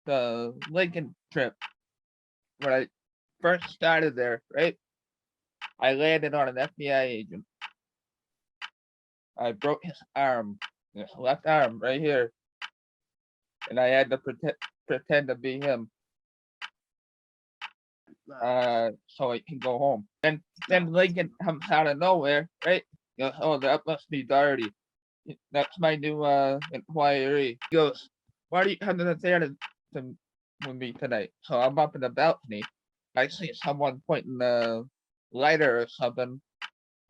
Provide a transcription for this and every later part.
the Lincoln trip, when I first started there, right? I landed on an FBI agent. I broke his arm, his left arm, right here, and I had to pretend to be him, so I can go home. And then Lincoln comes out of nowhere, right? He goes, "Oh, that must be Darty. That's my new employee." He goes, "Why do you come to the theater with me tonight?" So I'm up in the balcony. I see someone pointing a lighter or something,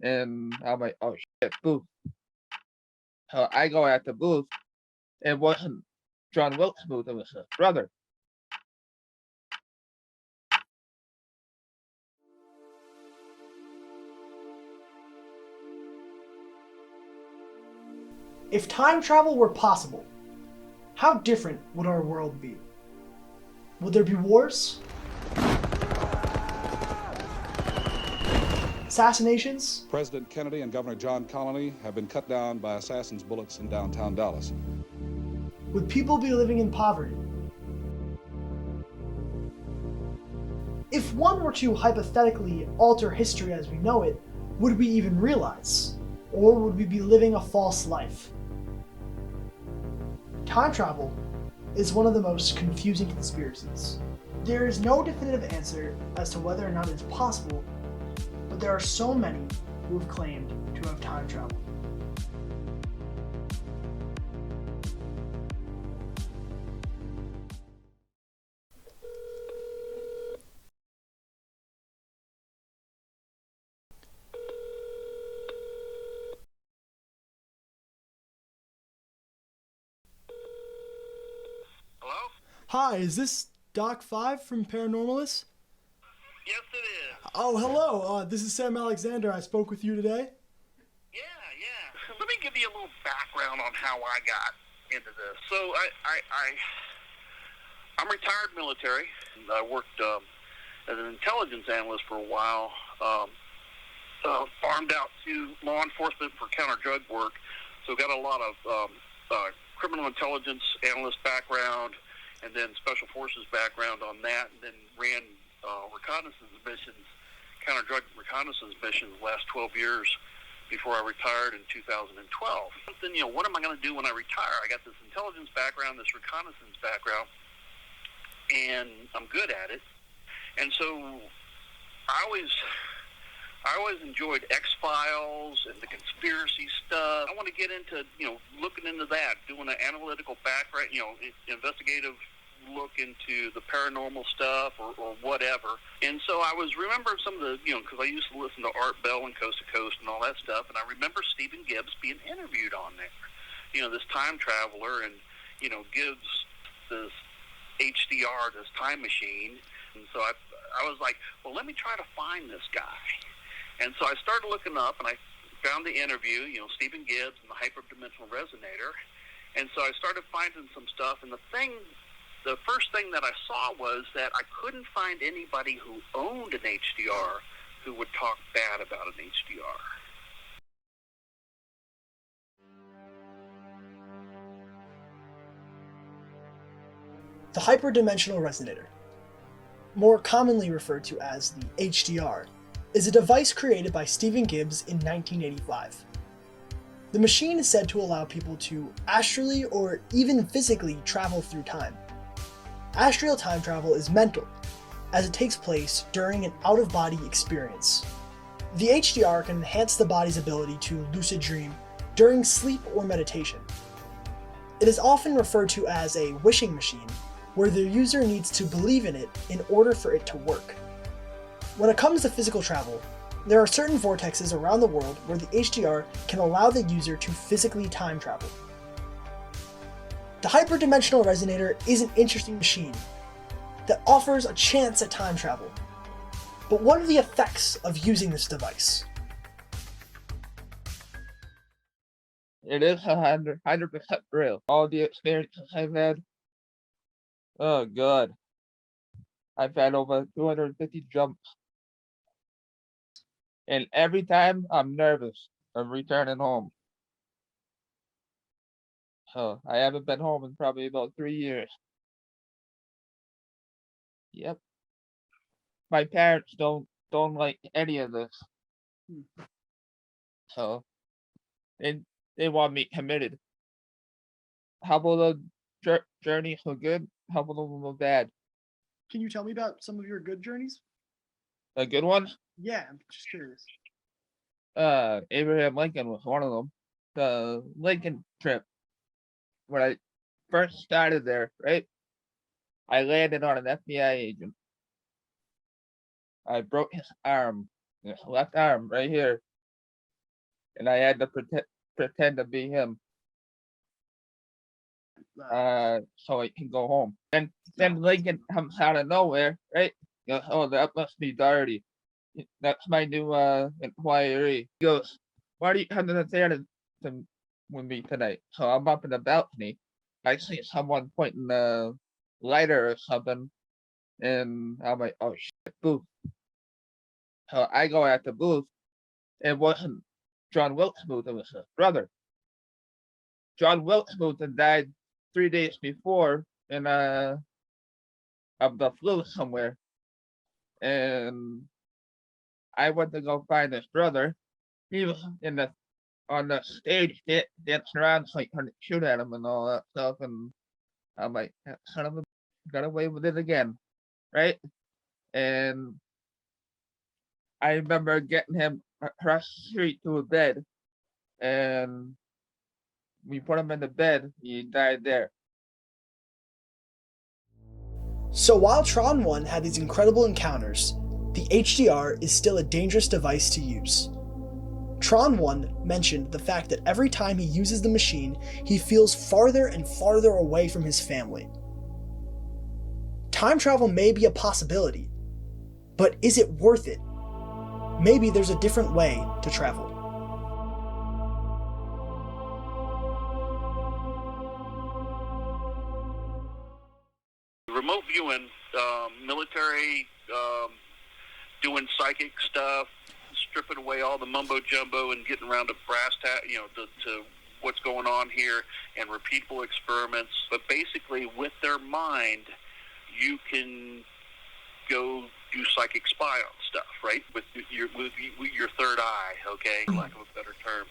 and I'm like, "Oh shit, booth." So I go at the booth. It wasn't John Wilkes' booth, it was his brother. If time travel were possible, how different would our world be? Would there be wars? Assassinations? President Kennedy and Governor John Connally have been cut down by assassins' bullets in downtown Dallas. Would people be living in poverty? If one were to hypothetically alter history as we know it, would we even realize? Or would we be living a false life? Time travel is one of the most confusing conspiracies. There is no definitive answer as to whether or not it is possible, but there are so many who have claimed to have time traveled. Hello? Hi, is this Doc 5 from Paranormalist? Yes, it is. Oh, hello. This is Sam Alexander. I spoke with you today. Yeah. Let me give you a little background on how I got into this. So I'm retired military. I worked as an intelligence analyst for a while. Farmed out to law enforcement for counter-drug work. So got a lot of criminal intelligence analyst background, and then special forces background on that, and then ran reconnaissance missions, counter-drug reconnaissance missions the last 12 years before I retired in 2012. Then, what am I going to do when I retire? I got this intelligence background, this reconnaissance background, and I'm good at it. And so I always enjoyed X-Files and the conspiracy stuff. I want to get into, looking into that, doing an analytical background, investigative look into the paranormal stuff or whatever. And so I was remembering some of the, because I used to listen to Art Bell and Coast to Coast and all that stuff, and I remember Stephen Gibbs being interviewed on there. This time traveler, and, Gibbs, this HDR, this time machine. And so I was like, well, let me try to find this guy. And so I started looking up, and I found the interview, Stephen Gibbs and the hyperdimensional resonator. And so I started finding some stuff, and the first thing that I saw was that I couldn't find anybody who owned an HDR who would talk bad about an HDR. The hyperdimensional resonator, more commonly referred to as the HDR, is a device created by Stephen Gibbs in 1985. The machine is said to allow people to astrally or even physically travel through time. Astral time travel is mental, as it takes place during an out-of-body experience. The HDR can enhance the body's ability to lucid dream during sleep or meditation. It is often referred to as a wishing machine, where the user needs to believe in it in order for it to work. When it comes to physical travel, there are certain vortexes around the world where the HDR can allow the user to physically time travel. The hyperdimensional resonator is an interesting machine that offers a chance at time travel. But what are the effects of using this device? It is 100% real. All the experiences I've had, oh god. I've had over 250 jumps. And every time I'm nervous of returning home. So I haven't been home in probably about 3 years. Yep. My parents don't like any of this, so they they want me committed. How about the journeys were good? How about them were bad? Can you tell me about some of your good journeys? The good ones? Yeah, I'm just curious. Abraham Lincoln was one of them. The Lincoln trip, when I first started there, right? I landed on an FBI agent. I broke his arm, his left arm, right here, and I had to pretend to be him, so I can go home. Then Lincoln comes out of nowhere, right? He goes, "Oh, that must be Doherty. That's my new inquiry." He goes, "Why do you come to the theater with me tonight?" So I'm up in the balcony. I see someone pointing a lighter or something, and I'm like, "Oh shit, booth." So I go at the booth. It wasn't John Wilkes Booth, it was his brother. John Wilkes Booth had died 3 days before in of the flu somewhere. And I went to go find his brother. He was on the stage dancing around so I couldn't shoot at him and all that stuff. And I'm like, "That son of a got away with it again." Right? And I remember getting him across the street to a bed, and we put him in the bed. He died there. So while Tron 1 had these incredible encounters, the HDR is still a dangerous device to use. Tron 1 mentioned the fact that every time he uses the machine, he feels farther and farther away from his family. Time travel may be a possibility, but is it worth it? Maybe there's a different way to travel. Remote viewing, military, doing psychic stuff, stripping away all the mumbo jumbo and getting around to brass tack, to what's going on here, and repeatable experiments. But basically, with their mind, you can go do psychic spy on stuff, right? With your third eye, okay, for lack of a better term.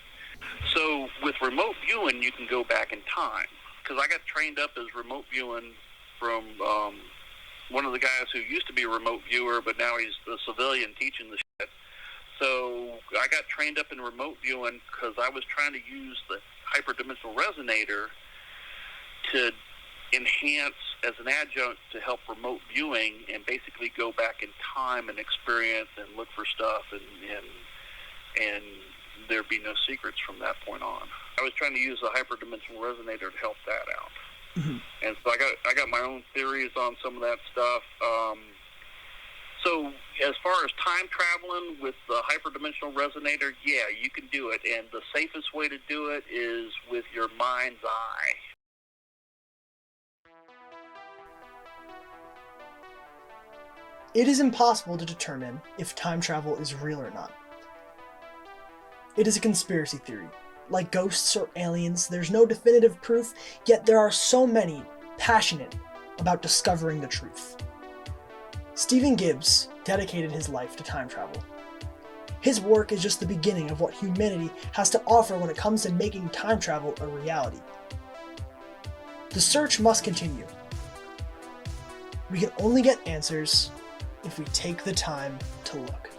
So with remote viewing, you can go back in time. Because I got trained up as remote viewing from one of the guys who used to be a remote viewer, but now he's a civilian teaching the shit. So I got trained up in remote viewing because I was trying to use the hyperdimensional resonator to enhance as an adjunct to help remote viewing and basically go back in time and experience and look for stuff and there'd be no secrets from that point on. I was trying to use the hyperdimensional resonator to help that out. Mm-hmm. And so I got my own theories on some of that stuff. So as far as time traveling with the hyperdimensional resonator, yeah, you can do it. And the safest way to do it is with your mind's eye. It is impossible to determine if time travel is real or not. It is a conspiracy theory. Like ghosts or aliens, there's no definitive proof, yet there are so many passionate about discovering the truth. Stephen Gibbs dedicated his life to time travel. His work is just the beginning of what humanity has to offer when it comes to making time travel a reality. The search must continue. We can only get answers if we take the time to look.